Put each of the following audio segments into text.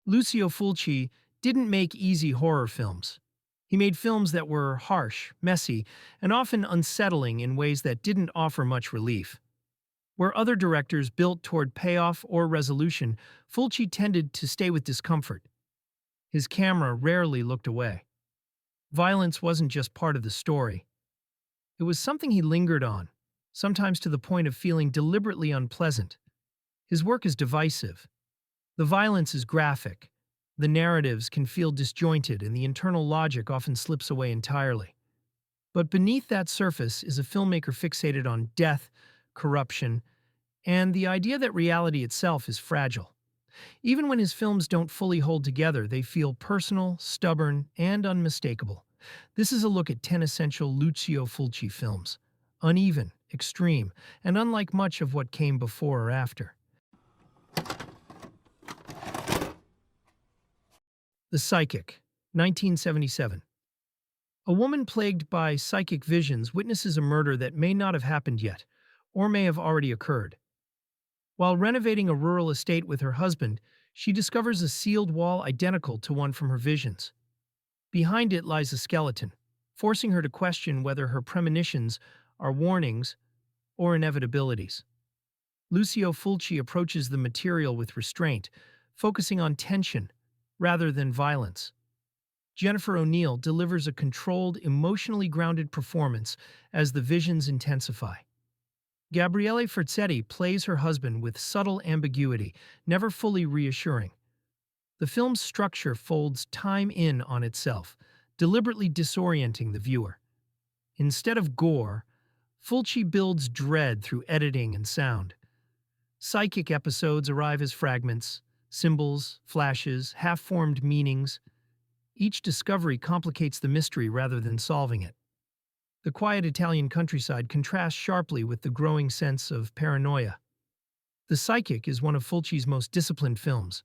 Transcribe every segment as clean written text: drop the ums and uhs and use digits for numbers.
Lucio Fulci didn't make easy horror films. He made films that were harsh, messy, and often unsettling in ways that didn't offer much relief. Where other directors built toward payoff or resolution, Fulci tended to stay with discomfort. His camera rarely looked away. Violence wasn't just part of the story. It was something he lingered on, sometimes to the point of feeling deliberately unpleasant. His work is divisive. The violence is graphic. The narratives can feel disjointed, and the internal logic often slips away entirely. But beneath that surface is a filmmaker fixated on death, corruption, and the idea that reality itself is fragile. Even when his films don't fully hold together, they feel personal, stubborn, and unmistakable. This is a look at 10 essential Lucio Fulci films. Uneven, extreme, and unlike much of what came before or after. The Psychic, 1977. A woman plagued by psychic visions witnesses a murder that may not have happened yet, or may have already occurred. While renovating a rural estate with her husband, she discovers a sealed wall identical to one from her visions. Behind it lies a skeleton, forcing her to question whether her premonitions are warnings or inevitabilities. Lucio Fulci approaches the material with restraint, focusing on tension rather than violence. Jennifer O'Neill delivers a controlled, emotionally grounded performance as the visions intensify. Gabriele Ferzetti plays her husband with subtle ambiguity, never fully reassuring. The film's structure folds time in on itself, deliberately disorienting the viewer. Instead of gore, Fulci builds dread through editing and sound. Psychic episodes arrive as fragments, symbols, flashes, half-formed meanings. Each discovery complicates the mystery rather than solving it. The quiet Italian countryside contrasts sharply with the growing sense of paranoia. The Psychic is one of Fulci's most disciplined films.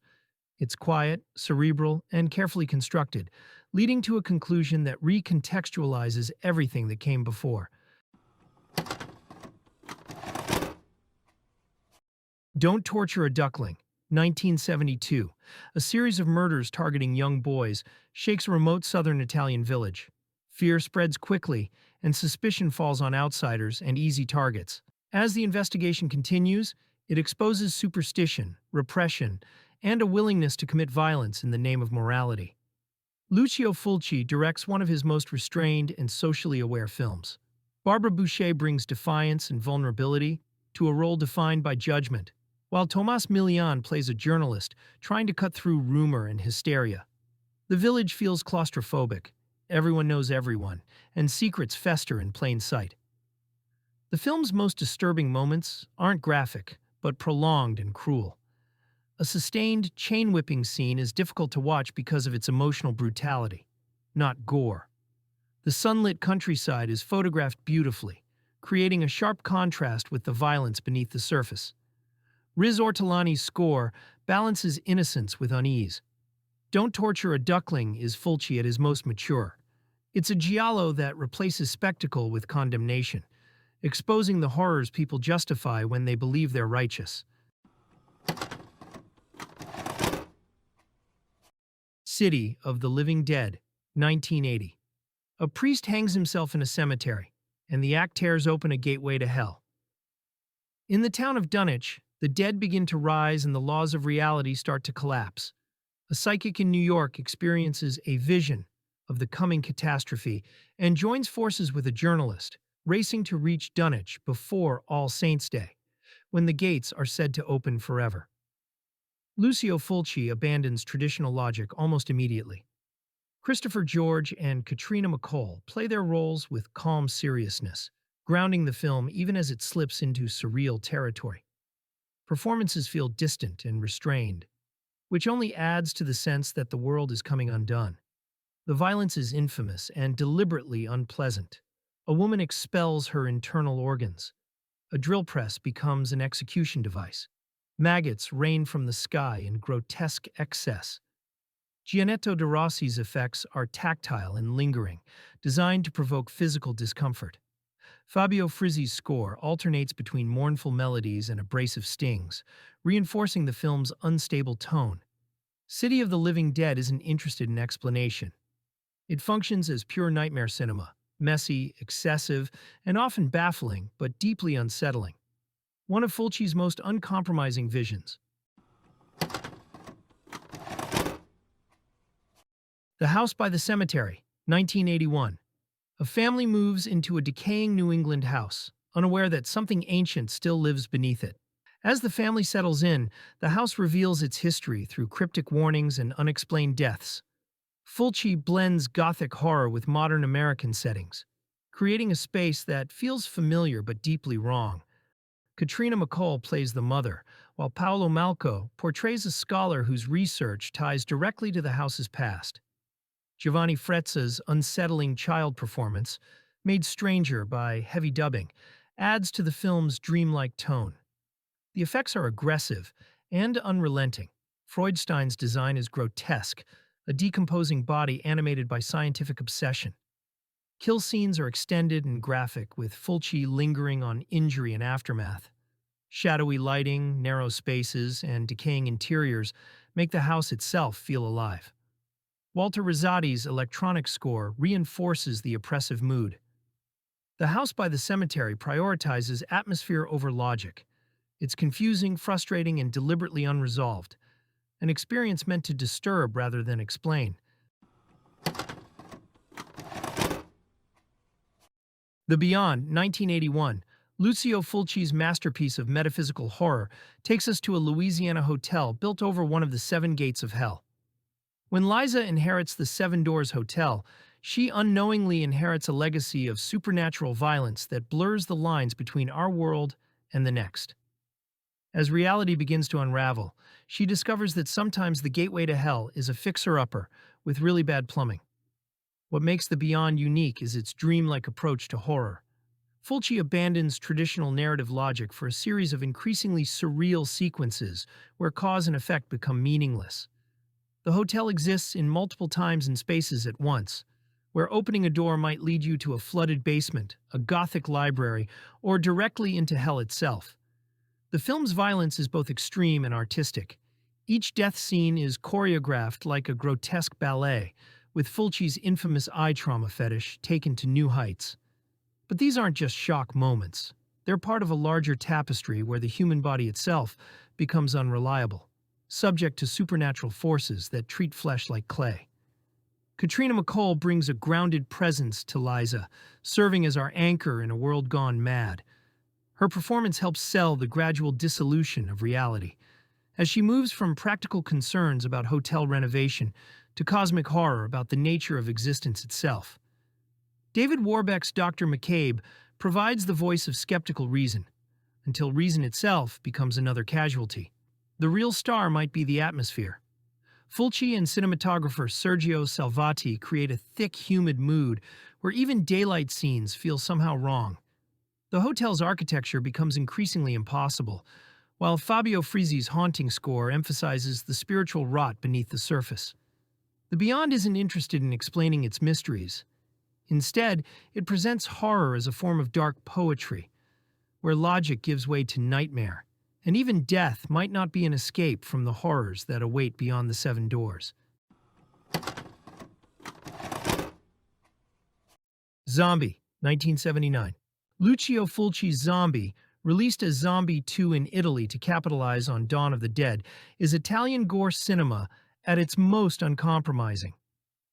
It's quiet, cerebral, and carefully constructed, leading to a conclusion that recontextualizes everything that came before. Don't Torture a Duckling, 1972. A series of murders targeting young boys shakes a remote southern Italian village. Fear spreads quickly, and suspicion falls on outsiders and easy targets. As the investigation continues, it exposes superstition, repression, and a willingness to commit violence in the name of morality. Lucio Fulci directs one of his most restrained and socially aware films. Barbara Boucher brings defiance and vulnerability to a role defined by judgment, while Tomas Milian plays a journalist trying to cut through rumor and hysteria. The village feels claustrophobic. Everyone knows everyone, and secrets fester in plain sight. The film's most disturbing moments aren't graphic, but prolonged and cruel. A sustained, chain-whipping scene is difficult to watch because of its emotional brutality, not gore. The sunlit countryside is photographed beautifully, creating a sharp contrast with the violence beneath the surface. Riz Ortolani's score balances innocence with unease. Don't Torture a Duckling is Fulci at his most mature. It's a giallo that replaces spectacle with condemnation, exposing the horrors people justify when they believe they're righteous. City of the Living Dead, 1980. A priest hangs himself in a cemetery, and the act tears open a gateway to hell. In the town of Dunwich, the dead begin to rise and the laws of reality start to collapse. A psychic in New York experiences a vision of the coming catastrophe and joins forces with a journalist, racing to reach Dunwich before All Saints' Day, when the gates are said to open forever. Lucio Fulci abandons traditional logic almost immediately. Christopher George and Katrina McCall play their roles with calm seriousness, grounding the film even as it slips into surreal territory. Performances feel distant and restrained, which only adds to the sense that the world is coming undone. The violence is infamous and deliberately unpleasant. A woman expels her internal organs. A drill press becomes an execution device. Maggots rain from the sky in grotesque excess. Gianetto de Rossi's effects are tactile and lingering, designed to provoke physical discomfort. Fabio Frizzi's score alternates between mournful melodies and abrasive stings, reinforcing the film's unstable tone. City of the Living Dead isn't interested in explanation. It functions as pure nightmare cinema, messy, excessive, and often baffling, but deeply unsettling. One of Fulci's most uncompromising visions. The House by the Cemetery, 1981. A family moves into a decaying New England house, unaware that something ancient still lives beneath it. As the family settles in, the house reveals its history through cryptic warnings and unexplained deaths. Fulci blends Gothic horror with modern American settings, creating a space that feels familiar but deeply wrong. Katrina McCall plays the mother, while Paolo Malco portrays a scholar whose research ties directly to the house's past. Giovanni Frezza's unsettling child performance, made stranger by heavy dubbing, adds to the film's dreamlike tone. The effects are aggressive and unrelenting. Freudstein's design is grotesque, a decomposing body animated by scientific obsession. Kill scenes are extended and graphic, with Fulci lingering on injury and aftermath. Shadowy lighting, narrow spaces, and decaying interiors make the house itself feel alive. Walter Rizzati's electronic score reinforces the oppressive mood. The House by the Cemetery prioritizes atmosphere over logic. It's confusing, frustrating, and deliberately unresolved, an experience meant to disturb rather than explain. The Beyond, 1981, Lucio Fulci's masterpiece of metaphysical horror, takes us to a Louisiana hotel built over one of the seven gates of hell. When Liza inherits the Seven Doors Hotel, she unknowingly inherits a legacy of supernatural violence that blurs the lines between our world and the next. As reality begins to unravel, she discovers that sometimes the gateway to hell is a fixer-upper with really bad plumbing. What makes The Beyond unique is its dreamlike approach to horror. Fulci abandons traditional narrative logic for a series of increasingly surreal sequences where cause and effect become meaningless. The hotel exists in multiple times and spaces at once, where opening a door might lead you to a flooded basement, a Gothic library, or directly into hell itself. The film's violence is both extreme and artistic. Each death scene is choreographed like a grotesque ballet, with Fulci's infamous eye trauma fetish taken to new heights. But these aren't just shock moments. They're part of a larger tapestry where the human body itself becomes unreliable, subject to supernatural forces that treat flesh like clay. Katrina McCall brings a grounded presence to Liza, serving as our anchor in a world gone mad. Her performance helps sell the gradual dissolution of reality, as she moves from practical concerns about hotel renovation to cosmic horror about the nature of existence itself. David Warbeck's Dr. McCabe provides the voice of skeptical reason, until reason itself becomes another casualty. The real star might be the atmosphere. Fulci and cinematographer Sergio Salvati create a thick, humid mood where even daylight scenes feel somehow wrong. The hotel's architecture becomes increasingly impossible, while Fabio Frizzi's haunting score emphasizes the spiritual rot beneath the surface. The Beyond isn't interested in explaining its mysteries. Instead, it presents horror as a form of dark poetry, where logic gives way to nightmare, and even death might not be an escape from the horrors that await beyond the seven doors. Zombie, 1979. Lucio Fulci's Zombie, released as Zombie 2 in Italy to capitalize on Dawn of the Dead, is Italian gore cinema at its most uncompromising.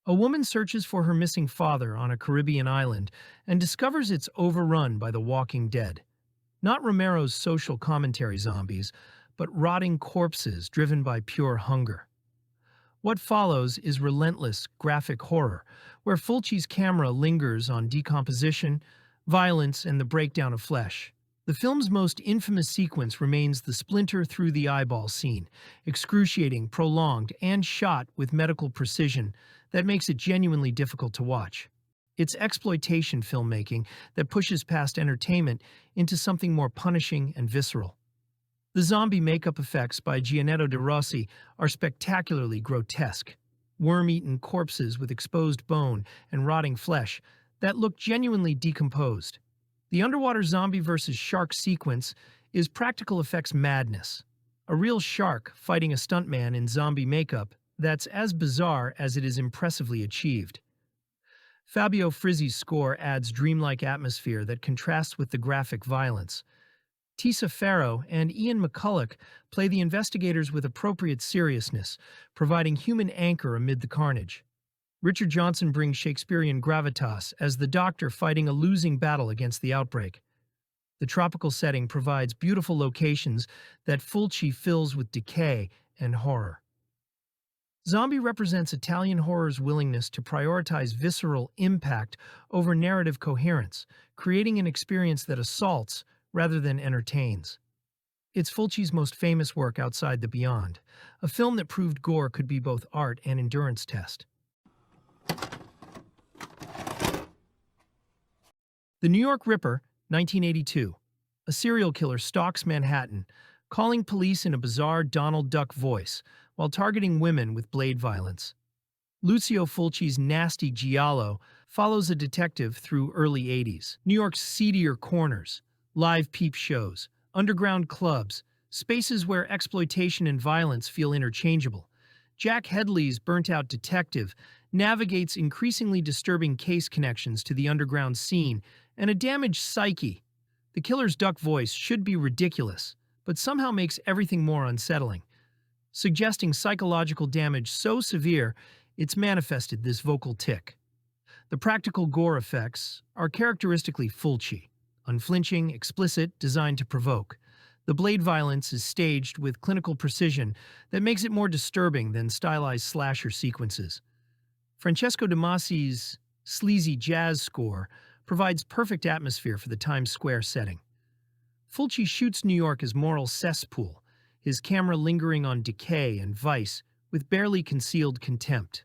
A woman searches for her missing father on a Caribbean island and discovers it's overrun by the walking dead. Not Romero's social commentary zombies, but rotting corpses driven by pure hunger. What follows is relentless, graphic horror, where Fulci's camera lingers on decomposition, violence, and the breakdown of flesh. The film's most infamous sequence remains the splinter through the eyeball scene, excruciating, prolonged, and shot with medical precision that makes it genuinely difficult to watch. It's exploitation filmmaking that pushes past entertainment into something more punishing and visceral. The zombie makeup effects by Giannetto de Rossi are spectacularly grotesque. Worm-eaten corpses with exposed bone and rotting flesh that look genuinely decomposed. The underwater zombie versus shark sequence is practical effects madness. A real shark fighting a stuntman in zombie makeup that's as bizarre as it is impressively achieved. Fabio Frizzi's score adds dreamlike atmosphere that contrasts with the graphic violence. Tisa Farrow and Ian McCulloch play the investigators with appropriate seriousness, providing human anchor amid the carnage. Richard Johnson brings Shakespearean gravitas as the Doctor fighting a losing battle against the outbreak. The tropical setting provides beautiful locations that Fulci fills with decay and horror. Zombie represents Italian horror's willingness to prioritize visceral impact over narrative coherence, creating an experience that assaults rather than entertains. It's Fulci's most famous work outside the Beyond, a film that proved gore could be both art and endurance test. The New York Ripper, 1982. A serial killer stalks Manhattan, calling police in a bizarre Donald Duck voice while targeting women with blade violence. Lucio Fulci's nasty Giallo follows a detective through early 80s. New York's seedier corners, live peep shows, underground clubs, spaces where exploitation and violence feel interchangeable. Jack Headley's burnt-out detective navigates increasingly disturbing case connections to the underground scene and a damaged psyche. The killer's duck voice should be ridiculous, but somehow makes everything more unsettling, suggesting psychological damage so severe it's manifested this vocal tic. The practical gore effects are characteristically Fulci, unflinching, explicit, designed to provoke. The blade violence is staged with clinical precision that makes it more disturbing than stylized slasher sequences. Francesco De Masi's sleazy jazz score provides perfect atmosphere for the Times Square setting. Fulci shoots New York as moral cesspool, his camera lingering on decay and vice with barely concealed contempt.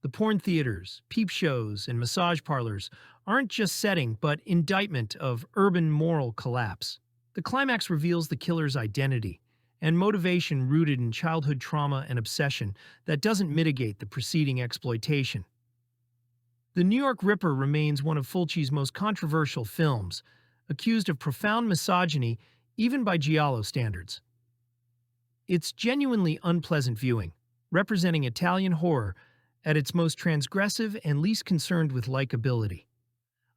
The porn theaters, peep shows, and massage parlors aren't just setting but indictment of urban moral collapse. The climax reveals the killer's identity and motivation rooted in childhood trauma and obsession that doesn't mitigate the preceding exploitation. The New York Ripper remains one of Fulci's most controversial films, accused of profound misogyny even by Giallo standards. It's genuinely unpleasant viewing, representing Italian horror at its most transgressive and least concerned with likability.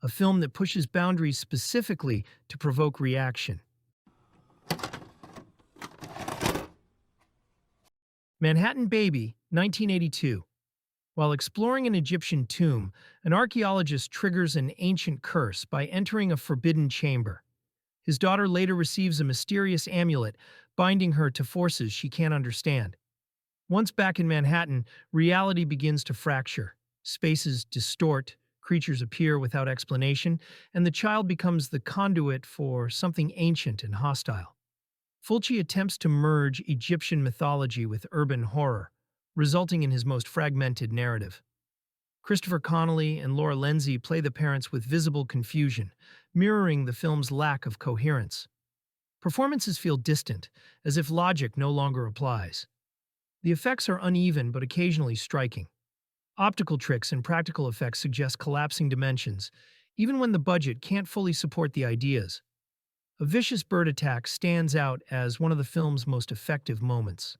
A film that pushes boundaries specifically to provoke reaction. Manhattan Baby, 1982. While exploring an Egyptian tomb, an archaeologist triggers an ancient curse by entering a forbidden chamber. His daughter later receives a mysterious amulet, binding her to forces she can't understand. Once back in Manhattan, reality begins to fracture. Spaces distort, creatures appear without explanation, and the child becomes the conduit for something ancient and hostile. Fulci attempts to merge Egyptian mythology with urban horror, resulting in his most fragmented narrative. Christopher Connolly and Laura Lenzi play the parents with visible confusion, mirroring the film's lack of coherence. Performances feel distant, as if logic no longer applies. The effects are uneven but occasionally striking. Optical tricks and practical effects suggest collapsing dimensions, even when the budget can't fully support the ideas. A vicious bird attack stands out as one of the film's most effective moments.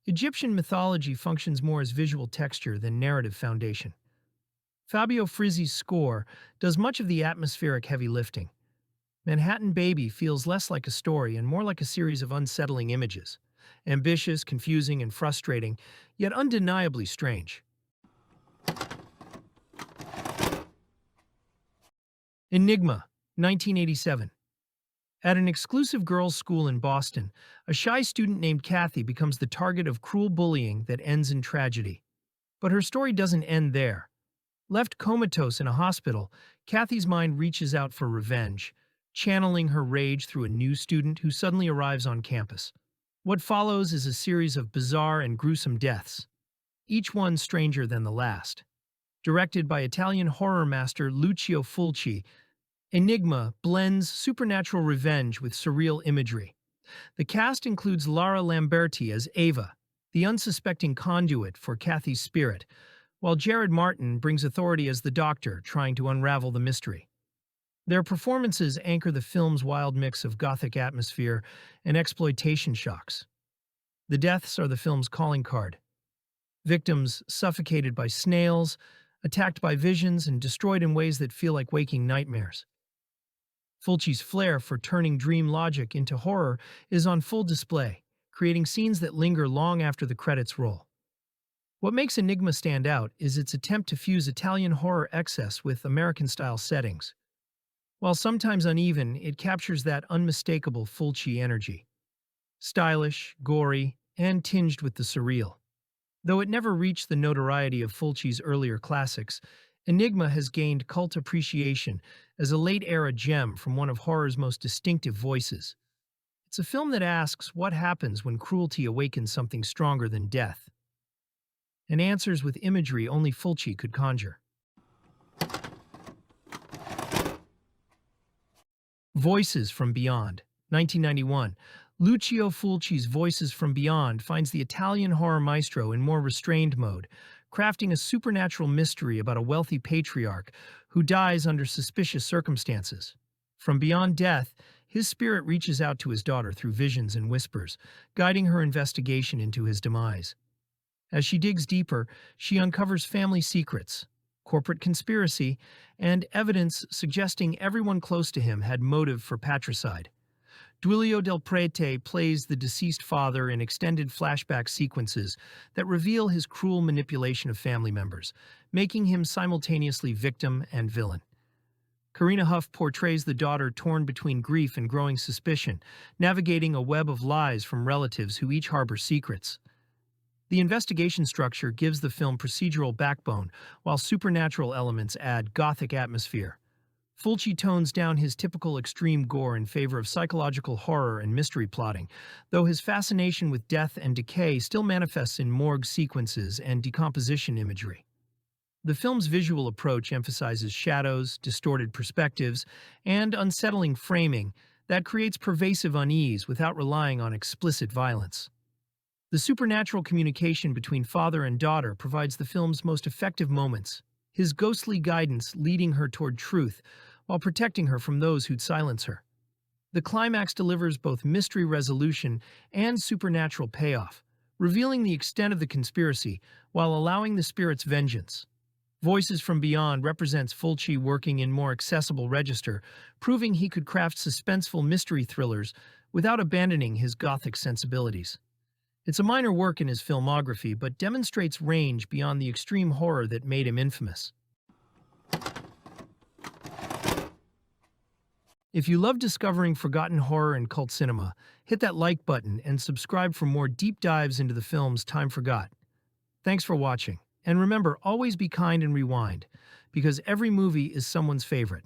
Egyptian mythology functions more as visual texture than narrative foundation. Fabio Frizzi's score does much of the atmospheric heavy lifting. Manhattan Baby feels less like a story and more like a series of unsettling images. Ambitious, confusing, and frustrating, yet undeniably strange. Aenigma, 1987. At an exclusive girls' school in Boston, a shy student named Kathy becomes the target of cruel bullying that ends in tragedy. But her story doesn't end there. Left comatose in a hospital, Kathy's mind reaches out for revenge, channeling her rage through a new student who suddenly arrives on campus. What follows is a series of bizarre and gruesome deaths, each one stranger than the last. Directed by Italian horror master Lucio Fulci, Aenigma blends supernatural revenge with surreal imagery. The cast includes Lara Lamberti as Ava, the unsuspecting conduit for Kathy's spirit, while Jared Martin brings authority as the Doctor trying to unravel the mystery. Their performances anchor the film's wild mix of Gothic atmosphere and exploitation shocks. The deaths are the film's calling card. Victims suffocated by snails, attacked by visions, and destroyed in ways that feel like waking nightmares. Fulci's flair for turning dream logic into horror is on full display, creating scenes that linger long after the credits roll. What makes Enigma stand out is its attempt to fuse Italian horror excess with American-style settings. While sometimes uneven, it captures that unmistakable Fulci energy. Stylish, gory, and tinged with the surreal. Though it never reached the notoriety of Fulci's earlier classics, Enigma has gained cult appreciation as a late-era gem from one of horror's most distinctive voices. It's a film that asks what happens when cruelty awakens something stronger than death, and answers with imagery only Fulci could conjure. Voices from Beyond, 1991. Lucio Fulci's Voices from Beyond finds the Italian horror maestro in more restrained mode, crafting a supernatural mystery about a wealthy patriarch who dies under suspicious circumstances. From beyond death, his spirit reaches out to his daughter through visions and whispers, guiding her investigation into his demise. As she digs deeper, she uncovers family secrets, corporate conspiracy, and evidence suggesting everyone close to him had motive for patricide. Duilio del Prete plays the deceased father in extended flashback sequences that reveal his cruel manipulation of family members, making him simultaneously victim and villain. Karina Huff portrays the daughter torn between grief and growing suspicion, navigating a web of lies from relatives who each harbor secrets. The investigation structure gives the film procedural backbone, while supernatural elements add Gothic atmosphere. Fulci tones down his typical extreme gore in favor of psychological horror and mystery plotting, though his fascination with death and decay still manifests in morgue sequences and decomposition imagery. The film's visual approach emphasizes shadows, distorted perspectives, and unsettling framing that creates pervasive unease without relying on explicit violence. The supernatural communication between father and daughter provides the film's most effective moments, his ghostly guidance leading her toward truth while protecting her from those who'd silence her. The climax delivers both mystery resolution and supernatural payoff, revealing the extent of the conspiracy while allowing the spirit's vengeance. Voices from Beyond represents Fulci working in more accessible register, proving he could craft suspenseful mystery thrillers without abandoning his Gothic sensibilities. It's a minor work in his filmography, but demonstrates range beyond the extreme horror that made him infamous. If you love discovering forgotten horror and cult cinema, hit that like button and subscribe for more deep dives into the films time forgot. Thanks for watching, and remember, always be kind and rewind, because every movie is someone's favorite.